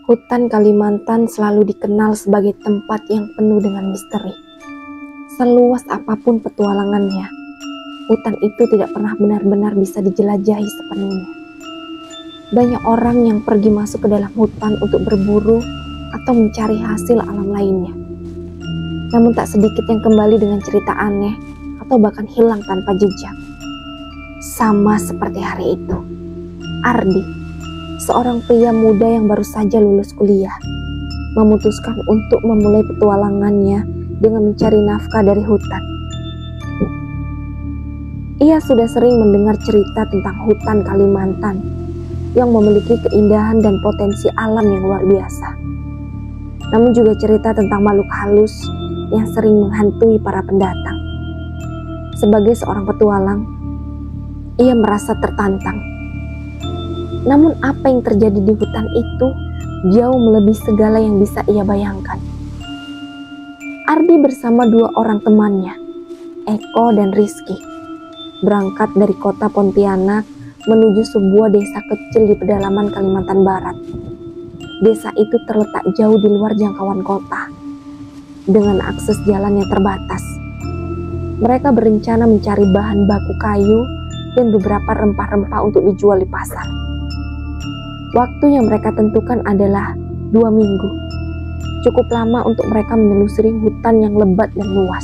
Hutan Kalimantan selalu dikenal sebagai tempat yang penuh dengan misteri. Seluas apapun petualangannya, hutan itu tidak pernah benar-benar bisa dijelajahi sepenuhnya. Banyak orang yang pergi masuk ke dalam hutan untuk berburu atau mencari hasil alam lainnya. Namun tak sedikit yang kembali dengan cerita aneh atau bahkan hilang tanpa jejak. Sama seperti hari itu, Ardi, seorang pria muda yang baru saja lulus kuliah, memutuskan untuk memulai petualangannya dengan mencari nafkah dari hutan. Ia sudah sering mendengar cerita tentang hutan Kalimantan yang memiliki keindahan dan potensi alam yang luar biasa. Namun juga cerita tentang makhluk halus yang sering menghantui para pendatang. Sebagai seorang petualang, ia merasa tertantang. Namun apa yang terjadi di hutan itu jauh melebihi segala yang bisa ia bayangkan. Ardi bersama dua orang temannya, Eko dan Rizky, berangkat dari kota Pontianak menuju sebuah desa kecil di pedalaman Kalimantan Barat. Desa itu terletak jauh di luar jangkauan kota, dengan akses jalan yang terbatas. Mereka berencana mencari bahan baku kayu dan beberapa rempah-rempah untuk dijual di pasar. Waktu yang mereka tentukan adalah 2 minggu. Cukup lama untuk mereka menelusuri hutan yang lebat dan luas.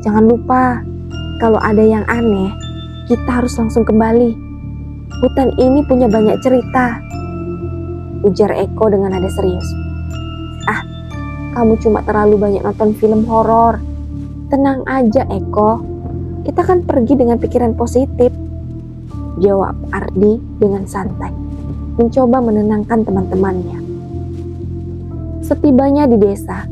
Jangan lupa, kalau ada yang aneh, kita harus langsung kembali. Hutan ini punya banyak cerita, ujar Eko dengan nada serius. Ah, kamu cuma terlalu banyak nonton film horor. Tenang aja Eko, kita kan pergi dengan pikiran positif, jawab Ardi dengan santai, mencoba menenangkan teman-temannya. Setibanya di desa,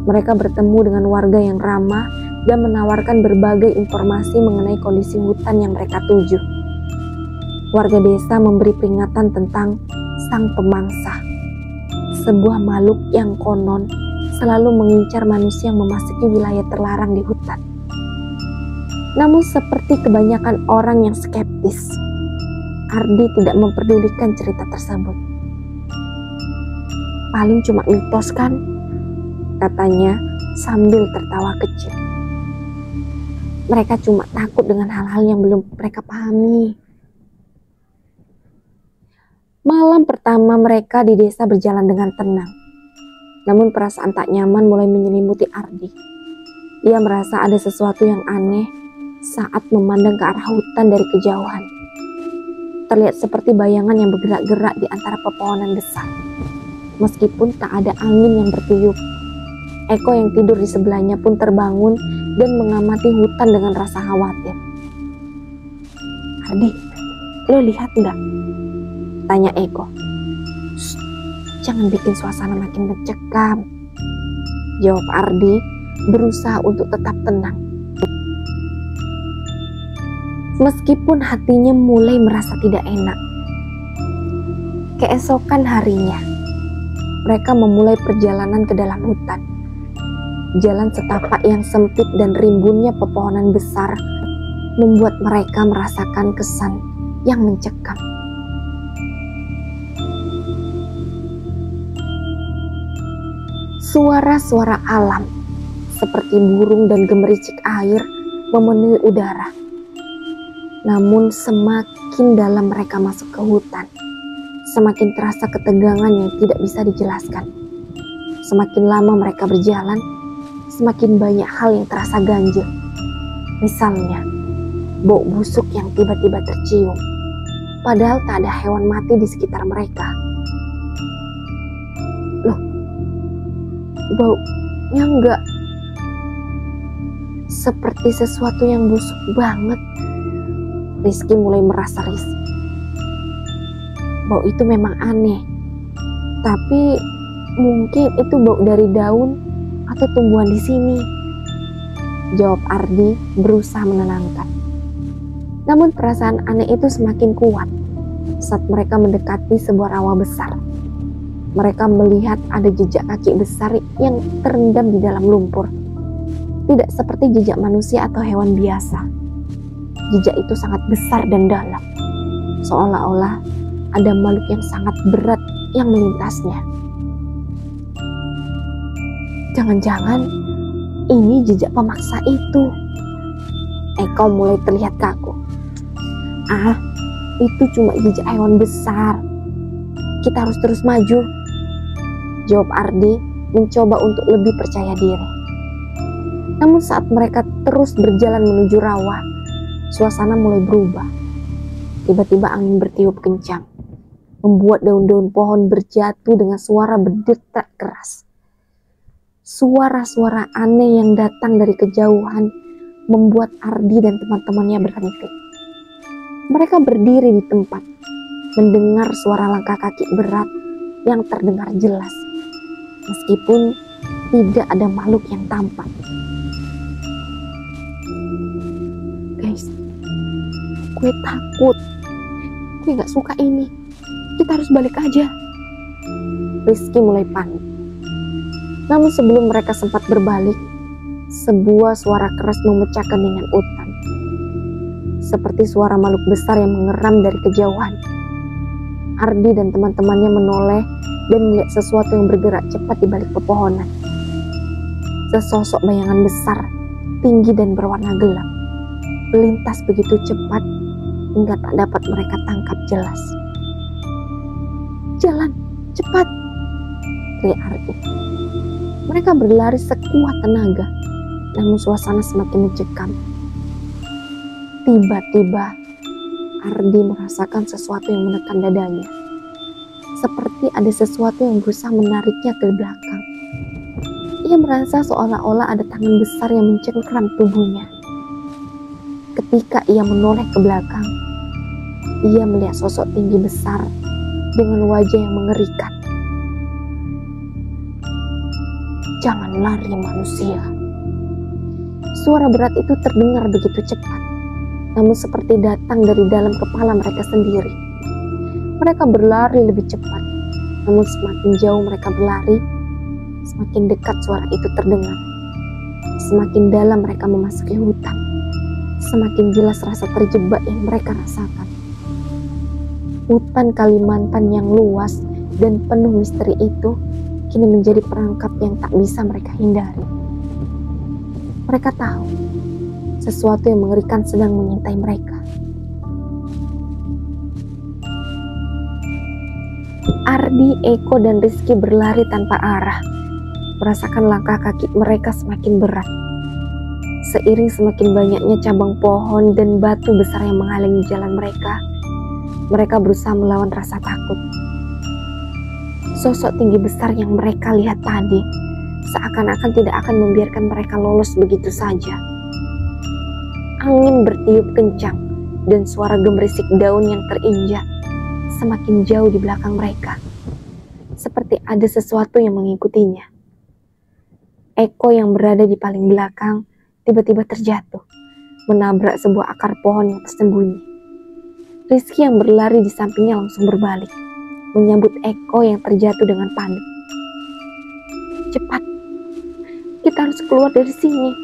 mereka bertemu dengan warga yang ramah dan menawarkan berbagai informasi mengenai kondisi hutan yang mereka tuju. Warga desa memberi peringatan tentang sang pemangsa, sebuah makhluk yang konon selalu mengincar manusia yang memasuki wilayah terlarang di hutan. Namun seperti kebanyakan orang yang skeptis, Ardi tidak memperdulikan cerita tersebut. Paling cuma mitos kan, katanya sambil tertawa kecil. Mereka cuma takut dengan hal-hal yang belum mereka pahami. Malam pertama mereka di desa berjalan dengan tenang. Namun perasaan tak nyaman mulai menyelimuti Ardi. Ia merasa ada sesuatu yang aneh saat memandang ke arah hutan dari kejauhan. Terlihat seperti bayangan yang bergerak-gerak di antara pepohonan besar. Meskipun tak ada angin yang bertiup, Eko yang tidur di sebelahnya pun terbangun dan mengamati hutan dengan rasa khawatir. Ardi, lo lihat nggak? Tanya Eko. Jangan bikin suasana makin mencekam, jawab Ardi berusaha untuk tetap tenang. Meskipun hatinya mulai merasa tidak enak. Keesokan harinya, mereka memulai perjalanan ke dalam hutan. Jalan setapak yang sempit dan rimbunnya pepohonan besar membuat mereka merasakan kesan yang mencekam. Suara-suara alam seperti burung dan gemericik air memenuhi udara. Namun semakin dalam mereka masuk ke hutan, semakin terasa ketegangan yang tidak bisa dijelaskan. Semakin lama mereka berjalan, semakin banyak hal yang terasa ganjil. Misalnya, bau busuk yang tiba-tiba tercium, padahal tak ada hewan mati di sekitar mereka. Loh, baunya enggak seperti sesuatu yang busuk banget. Rizky mulai merasa risih. Bau itu memang aneh, tapi mungkin itu bau dari daun atau tumbuhan di sini, jawab Ardi berusaha menenangkan. Namun perasaan aneh itu semakin kuat saat mereka mendekati sebuah rawa besar. Mereka melihat ada jejak kaki besar yang terendam di dalam lumpur. Tidak seperti jejak manusia atau hewan biasa. Jejak itu sangat besar dan dalam, seolah-olah ada makhluk yang sangat berat yang melintasnya. Jangan-jangan ini jejak pemaksa itu. Eko mulai terlihat kaku. Itu cuma jejak hewan besar. Kita harus terus maju, jawab Ardi mencoba untuk lebih percaya diri. Namun saat mereka terus berjalan menuju rawa, suasana mulai berubah. Tiba-tiba angin bertiup kencang, membuat daun-daun pohon berjatuh dengan suara berdetak keras. Suara-suara aneh yang datang dari kejauhan membuat Ardi dan teman-temannya berhenti. Mereka berdiri di tempat, mendengar suara langkah kaki berat yang terdengar jelas, meskipun tidak ada makhluk yang tampak. Guys, gue takut. Gue gak suka ini. Kita harus balik aja. Rizky mulai panik. Namun sebelum mereka sempat berbalik, sebuah suara keras memecah keningan hutan. Seperti suara makhluk besar yang mengeram dari kejauhan. Ardi dan teman-temannya menoleh dan melihat sesuatu yang bergerak cepat di balik pepohonan. Sesosok bayangan besar, tinggi dan berwarna gelap, melintas begitu cepat hingga tak dapat mereka tangkap jelas. "Jalan, cepat!" teriak Ardi. Mereka berlari sekuat tenaga, namun suasana semakin mencekam. Tiba-tiba, Ardi merasakan sesuatu yang menekan dadanya. Seperti ada sesuatu yang berusaha menariknya ke belakang. Ia merasa seolah-olah ada tangan besar yang mencengkram tubuhnya. Ketika ia menoleh ke belakang, ia melihat sosok tinggi besar dengan wajah yang mengerikan. "Jangan lari, manusia." Suara berat itu terdengar begitu cepat, namun seperti datang dari dalam kepala mereka sendiri. Mereka berlari lebih cepat, namun semakin jauh mereka berlari, semakin dekat suara itu terdengar. Semakin dalam mereka memasuki hutan, semakin jelas rasa terjebak yang mereka rasakan. Hutan Kalimantan yang luas dan penuh misteri itu kini menjadi perangkap yang tak bisa mereka hindari. Mereka tahu sesuatu yang mengerikan sedang mengintai mereka. Ardi, Eko, dan Rizky berlari tanpa arah, merasakan langkah kaki mereka semakin berat. Seiring semakin banyaknya cabang pohon dan batu besar yang menghalangi jalan mereka berusaha melawan rasa takut. Sosok tinggi besar yang mereka lihat tadi seakan-akan tidak akan membiarkan mereka lolos begitu saja. Angin bertiup kencang dan suara gemerisik daun yang terinjak semakin jauh di belakang mereka. Seperti ada sesuatu yang mengikutinya. Eko yang berada di paling belakang tiba-tiba terjatuh, menabrak sebuah akar pohon yang tersembunyi. Rizky yang berlari di sampingnya langsung berbalik, menyambut Eko yang terjatuh dengan panik. "Cepat, kita harus keluar dari sini,"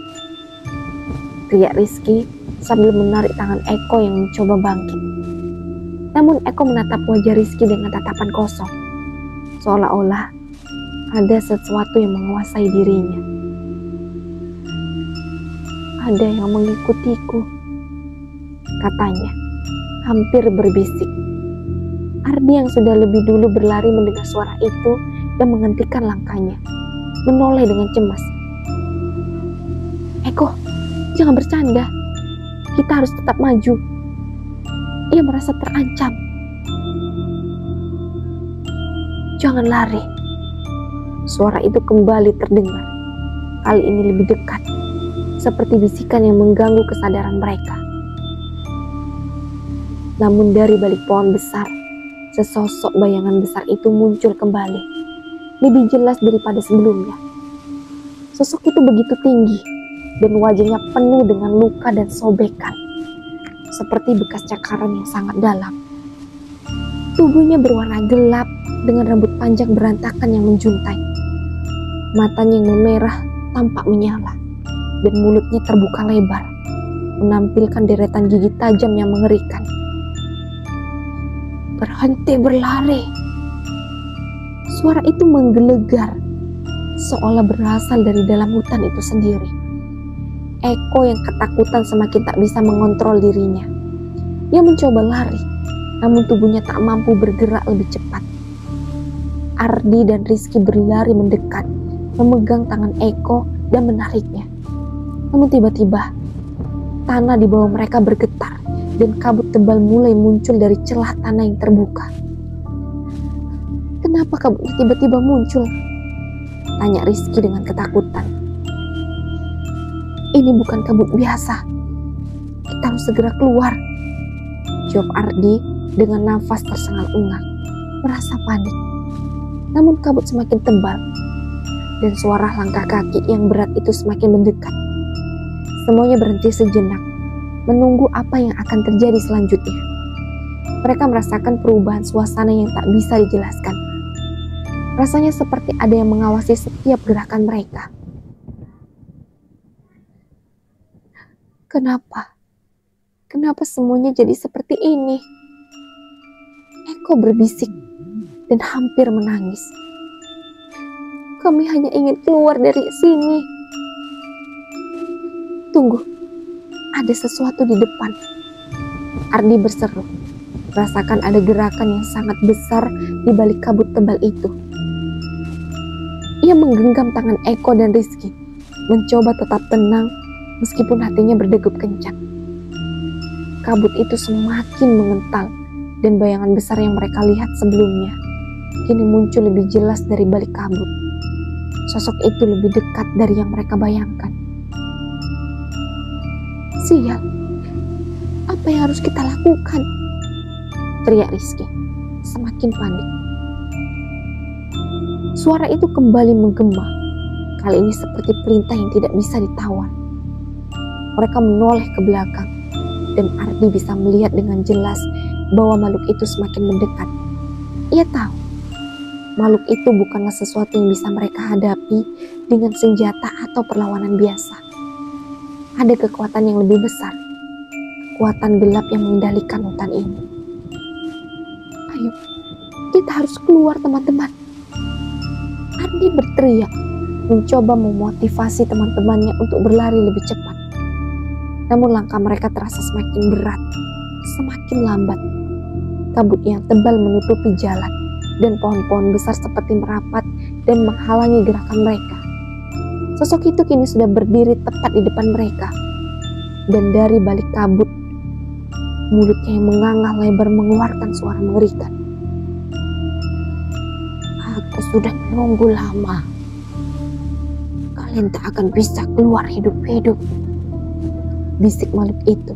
teriak Rizky sambil menarik tangan Eko yang mencoba bangkit. Namun Eko menatap wajah Rizky dengan tatapan kosong, seolah-olah ada sesuatu yang menguasai dirinya. "Ada yang mengikutiku," katanya, hampir berbisik. Ardi yang sudah lebih dulu berlari mendengar suara itu dan menghentikan langkahnya, menoleh dengan cemas. "Eko, jangan bercanda. Kita harus tetap maju." Ia merasa terancam. "Jangan lari." Suara itu kembali terdengar, kali ini lebih dekat, seperti bisikan yang mengganggu kesadaran mereka. Namun dari balik pohon besar, sesosok bayangan besar itu muncul kembali, lebih jelas daripada sebelumnya. Sosok itu begitu tinggi dan wajahnya penuh dengan luka dan sobekan, seperti bekas cakaran yang sangat dalam. Tubuhnya berwarna gelap dengan rambut panjang berantakan yang menjuntai. Matanya yang memerah tampak menyala dan mulutnya terbuka lebar, menampilkan deretan gigi tajam yang mengerikan. Berhenti berlari. Suara itu menggelegar, seolah berasal dari dalam hutan itu sendiri. Eko yang ketakutan semakin tak bisa mengontrol dirinya. Ia mencoba lari, namun tubuhnya tak mampu bergerak lebih cepat. Ardi dan Rizky berlari mendekat, memegang tangan Eko dan menariknya. Namun tiba-tiba, tanah di bawah mereka bergetar dan kabut tebal mulai muncul dari celah tanah yang terbuka. "Kenapa kabutnya tiba-tiba muncul?" tanya Rizky dengan ketakutan. "Ini bukan kabut biasa. Kita harus segera keluar," jawab Ardi dengan nafas tersengal-engal, merasa panik. Namun kabut semakin tebal dan suara langkah kaki yang berat itu semakin mendekat. Semuanya berhenti sejenak, menunggu apa yang akan terjadi selanjutnya. Mereka merasakan perubahan suasana yang tak bisa dijelaskan. Rasanya seperti ada yang mengawasi setiap gerakan mereka. Kenapa? Kenapa semuanya jadi seperti ini? Eko berbisik dan hampir menangis. "Kami hanya ingin keluar dari sini." "Tunggu, ada sesuatu di depan," Ardi berseru. Rasakan ada gerakan yang sangat besar di balik kabut tebal itu. Ia menggenggam tangan Eko dan Rizky, mencoba tetap tenang meskipun hatinya berdegup kencang. Kabut itu semakin mengental dan bayangan besar yang mereka lihat sebelumnya kini muncul lebih jelas dari balik kabut. Sosok itu lebih dekat dari yang mereka bayangkan. "Sial, apa yang harus kita lakukan?" teriak Rizky, semakin panik. Suara itu kembali menggema, kali ini seperti perintah yang tidak bisa ditawar. Mereka menoleh ke belakang, dan Ardi bisa melihat dengan jelas bahwa makhluk itu semakin mendekat. Ia tahu, makhluk itu bukanlah sesuatu yang bisa mereka hadapi dengan senjata atau perlawanan biasa. Ada kekuatan yang lebih besar, kekuatan gelap yang mengendalikan hutan ini. "Ayo, kita harus keluar teman-teman," Ardi berteriak, mencoba memotivasi teman-temannya untuk berlari lebih cepat. Namun langkah mereka terasa semakin berat, semakin lambat. Kabut yang tebal menutupi jalan, dan pohon-pohon besar seperti merapat dan menghalangi gerakan mereka. Sosok itu kini sudah berdiri tepat di depan mereka, dan dari balik kabut, mulutnya yang menganga lebar mengeluarkan suara mengerikan. "Aku sudah menunggu lama. Kalian tak akan bisa keluar hidup-hidup," bisik makhluk itu.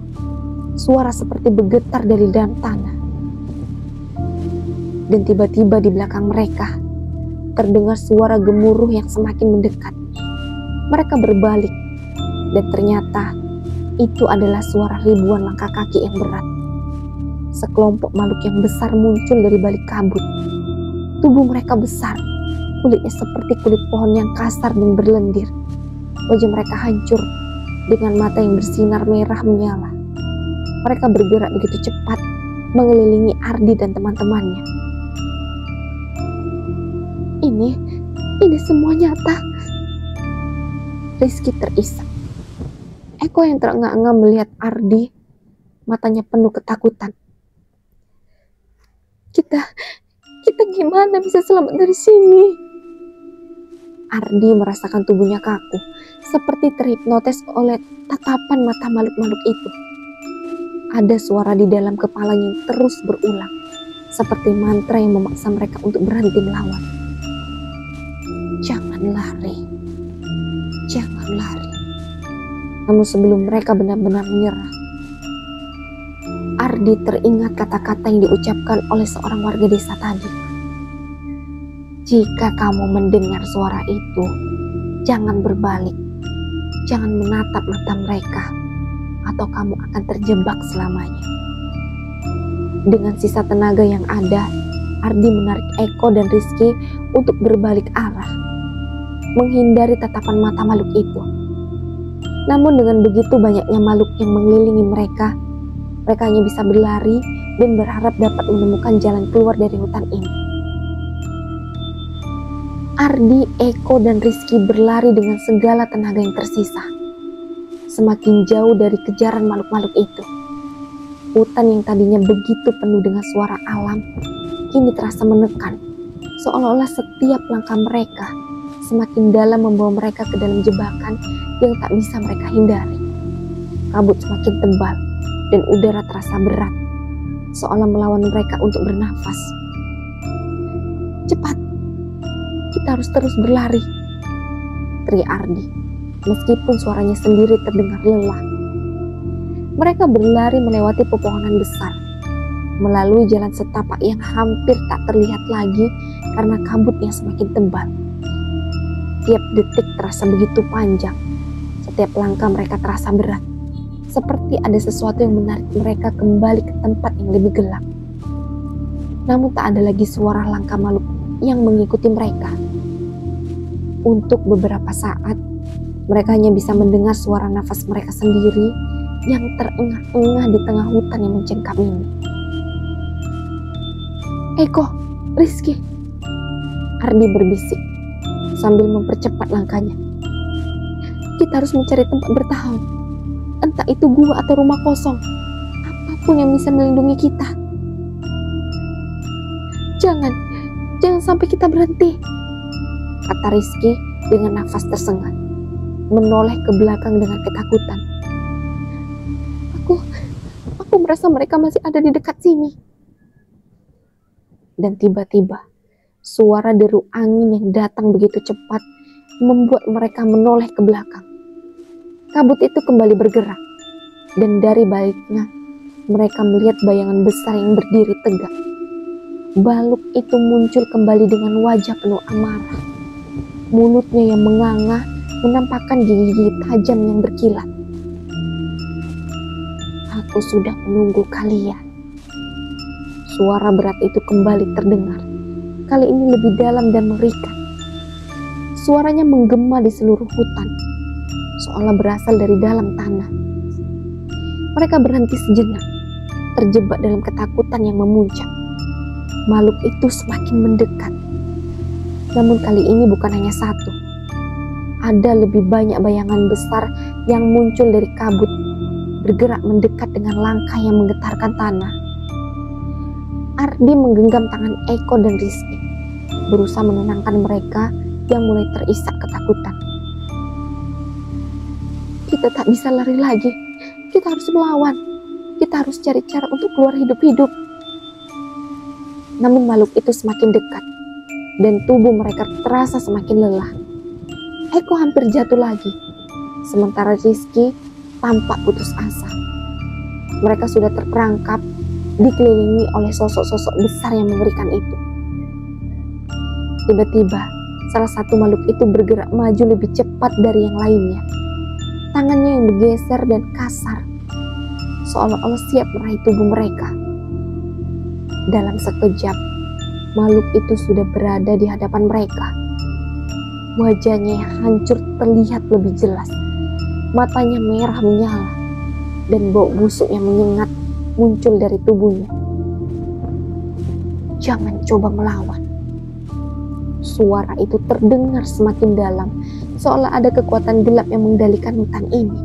Suara seperti bergetar dari dalam tanah. Dan tiba-tiba di belakang mereka terdengar suara gemuruh yang semakin mendekat. Mereka berbalik, dan ternyata itu adalah suara ribuan langkah kaki yang berat. Sekelompok makhluk yang besar muncul dari balik kabut. Tubuh mereka besar, kulitnya seperti kulit pohon yang kasar dan berlendir. Wajah mereka hancur dengan mata yang bersinar merah menyala. Mereka bergerak begitu cepat, mengelilingi Ardi dan teman-temannya. Ini semua nyata. Rizky terisak. Eko yang terengah-engah melihat Ardi, matanya penuh ketakutan. Kita gimana bisa selamat dari sini?" Ardi merasakan tubuhnya kaku, seperti terhipnotis oleh tatapan mata makhluk-makhluk itu. Ada suara di dalam kepalanya yang terus berulang, seperti mantra yang memaksa mereka untuk berhenti melawan. Jangan lari. Namun sebelum mereka benar-benar menyerah, Ardi teringat kata-kata yang diucapkan oleh seorang warga desa tadi. "Jika kamu mendengar suara itu, jangan berbalik. Jangan menatap mata mereka, atau kamu akan terjebak selamanya." Dengan sisa tenaga yang ada, Ardi menarik Eko dan Rizky untuk berbalik arah, menghindari tatapan mata makhluk itu. Namun dengan begitu banyaknya makhluk yang mengelilingi mereka hanya bisa berlari dan berharap dapat menemukan jalan keluar dari hutan ini. Ardi, Eko, dan Rizky berlari dengan segala tenaga yang tersisa, semakin jauh dari kejaran makhluk-makhluk itu. Hutan yang tadinya begitu penuh dengan suara alam, kini terasa menekan, seolah-olah setiap langkah mereka semakin dalam membawa mereka ke dalam jebakan yang tak bisa mereka hindari. Kabut semakin tebal dan udara terasa berat, seolah melawan mereka untuk bernafas. Cepat, kita harus terus berlari, teriak Ardi, meskipun suaranya sendiri terdengar lelah. Mereka berlari melewati pepohonan besar, melalui jalan setapak yang hampir tak terlihat lagi karena kabut yang semakin tebal. Tiap detik terasa begitu panjang, setiap langkah mereka terasa berat, seperti ada sesuatu yang menarik mereka kembali ke tempat yang lebih gelap. Namun tak ada lagi suara langkah makhluk yang mengikuti mereka. Untuk beberapa saat, mereka hanya bisa mendengar suara nafas mereka sendiri yang terengah-engah di tengah hutan yang mencengkam ini. Eko, Rizky, Ardi berbisik sambil mempercepat langkahnya. Kita harus mencari tempat bertahan, entah itu gua atau rumah kosong, apapun yang bisa melindungi kita. Jangan sampai kita berhenti, kata Rizky dengan nafas tersengat, menoleh ke belakang dengan ketakutan. Aku merasa mereka masih ada di dekat sini. Dan tiba-tiba, suara deru angin yang datang begitu cepat membuat mereka menoleh ke belakang. Kabut itu kembali bergerak, dan dari baliknya, mereka melihat bayangan besar yang berdiri tegak. Baluk itu muncul kembali dengan wajah penuh amarah. Mulutnya yang menganga menampakkan gigi-gigi tajam yang berkilat. Aku sudah menunggu kalian. Suara berat itu kembali terdengar, kali ini lebih dalam dan mengerikan. Suaranya menggema di seluruh hutan, seolah berasal dari dalam tanah. Mereka berhenti sejenak, terjebak dalam ketakutan yang memuncak. Makhluk itu semakin mendekat. Namun kali ini bukan hanya satu. Ada lebih banyak bayangan besar yang muncul dari kabut, bergerak mendekat dengan langkah yang menggetarkan tanah. Ardi menggenggam tangan Eko dan Rizky, berusaha menenangkan mereka yang mulai terisak ketakutan. Kita tak bisa lari lagi, kita harus melawan, kita harus cari cara untuk keluar hidup-hidup. Namun makhluk itu semakin dekat, dan tubuh mereka terasa semakin lelah. Eko hampir jatuh lagi, sementara Rizky tampak putus asa. Mereka sudah terperangkap, dikelilingi oleh sosok-sosok besar yang mengerikan itu. Tiba-tiba, salah satu makhluk itu bergerak maju lebih cepat dari yang lainnya. Tangannya yang bergeser dan kasar, seolah-olah siap meraih tubuh mereka. Dalam sekejap, makhluk itu sudah berada di hadapan mereka. Wajahnya yang hancur terlihat lebih jelas. Matanya merah menyala, dan bau busuk yang menyengat muncul dari tubuhnya. Jangan coba melawan. Suara itu terdengar semakin dalam, seolah ada kekuatan gelap yang mengendalikan hutan ini.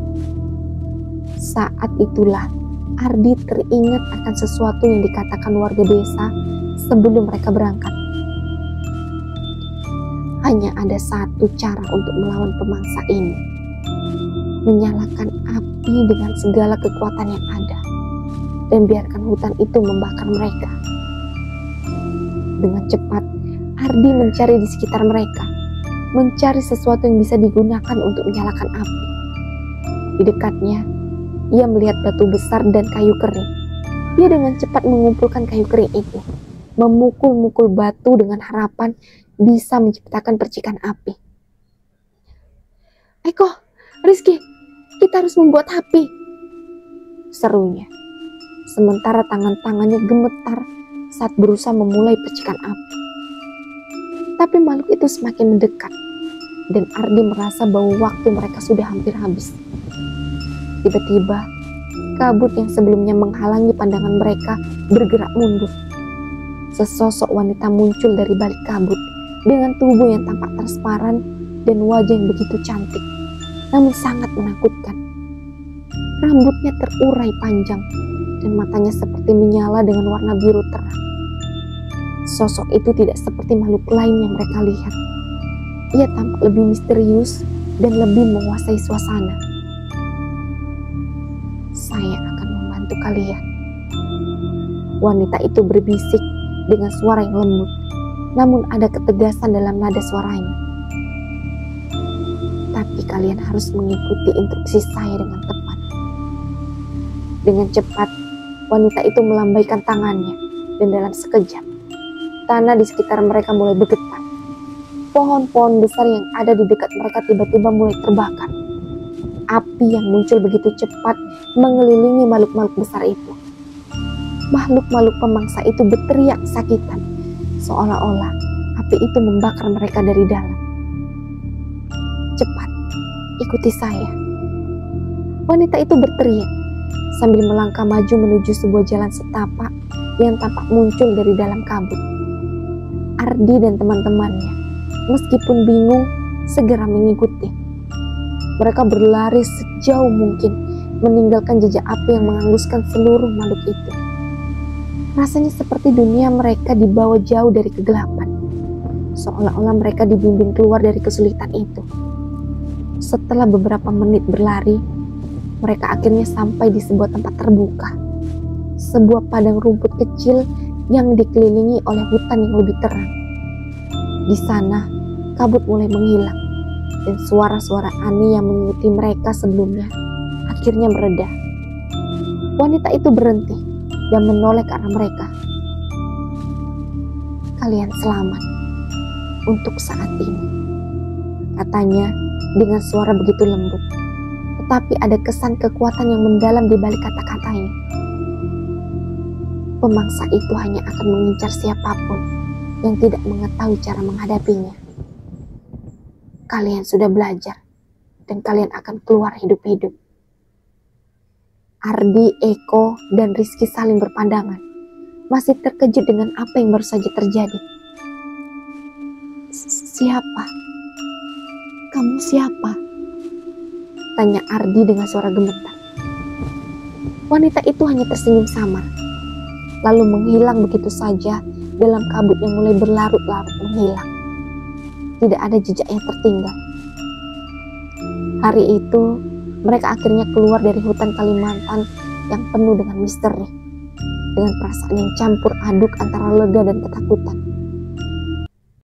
Saat itulah Ardi teringat akan sesuatu yang dikatakan warga desa sebelum mereka berangkat. Hanya ada satu cara untuk melawan pemangsa ini. Menyalakan api dengan segala kekuatan yang ada, dan biarkan hutan itu membakar mereka. Dengan cepat, Ardi mencari di sekitar mereka, mencari sesuatu yang bisa digunakan untuk menyalakan api. Di dekatnya, ia melihat batu besar dan kayu kering. Dia dengan cepat mengumpulkan kayu kering itu, memukul-mukul batu dengan harapan bisa menciptakan percikan api. Eko, Rizky, kita harus membuat api, serunya. Sementara tangan-tangannya gemetar saat berusaha memulai percikan api. Tapi makhluk itu semakin mendekat, dan Ardi merasa bahwa waktu mereka sudah hampir habis. Tiba-tiba, Kabut yang sebelumnya menghalangi pandangan mereka bergerak mundur. Sesosok wanita muncul dari balik kabut dengan tubuh yang tampak transparan dan wajah yang begitu cantik, namun sangat menakutkan. Rambutnya terurai panjang dan matanya seperti menyala dengan warna biru terang. Sosok itu tidak seperti makhluk lain yang mereka lihat. Ia tampak lebih misterius dan lebih menguasai suasana. "Saya akan membantu kalian," wanita itu berbisik dengan suara yang lembut, namun ada ketegasan dalam nada suaranya. "Tapi kalian harus mengikuti instruksi saya dengan tepat." Dengan cepat, wanita itu melambaikan tangannya, dan dalam sekejap, tanah di sekitar mereka mulai bergetar. Pohon-pohon besar yang ada di dekat mereka tiba-tiba mulai terbakar. Api yang muncul begitu cepat mengelilingi makhluk-makhluk besar itu. Makhluk-makhluk pemangsa itu berteriak kesakitan, seolah-olah api itu membakar mereka dari dalam. "Cepat, ikuti saya," wanita itu berteriak sambil melangkah maju menuju sebuah jalan setapak yang tampak muncul dari dalam kabut. Ardi dan teman-temannya, meskipun bingung, segera mengikuti. Mereka berlari sejauh mungkin, meninggalkan jejak api yang menghanguskan seluruh makhluk itu. Rasanya seperti dunia mereka dibawa jauh dari kegelapan, seolah-olah mereka dibimbing keluar dari kesulitan itu. Setelah beberapa menit berlari, mereka akhirnya sampai di sebuah tempat terbuka, sebuah padang rumput kecil yang dikelilingi oleh hutan yang lebih terang. Di sana, kabut mulai menghilang, dan suara-suara aneh yang mengikuti mereka sebelumnya akhirnya mereda. Wanita itu berhenti dan menoleh ke arah mereka. "Kalian selamat untuk saat ini," katanya dengan suara begitu lembut, tetapi ada kesan kekuatan yang mendalam di balik kata-katanya. Pemangsa itu hanya akan mengincar siapapun yang tidak mengetahui cara menghadapinya. Kalian sudah belajar, dan kalian akan keluar hidup-hidup. Ardi, Eko, dan Rizky saling berpandangan, masih terkejut dengan apa yang baru saja terjadi. "Siapa? Kamu siapa?" tanya Ardi dengan suara gemetar. Wanita itu hanya tersenyum samar, lalu menghilang begitu saja dalam kabut yang mulai berlarut-larut menghilang. Tidak ada jejak yang tertinggal. Hari itu, mereka akhirnya keluar dari hutan Kalimantan yang penuh dengan misteri, dengan perasaan yang campur aduk antara lega dan ketakutan.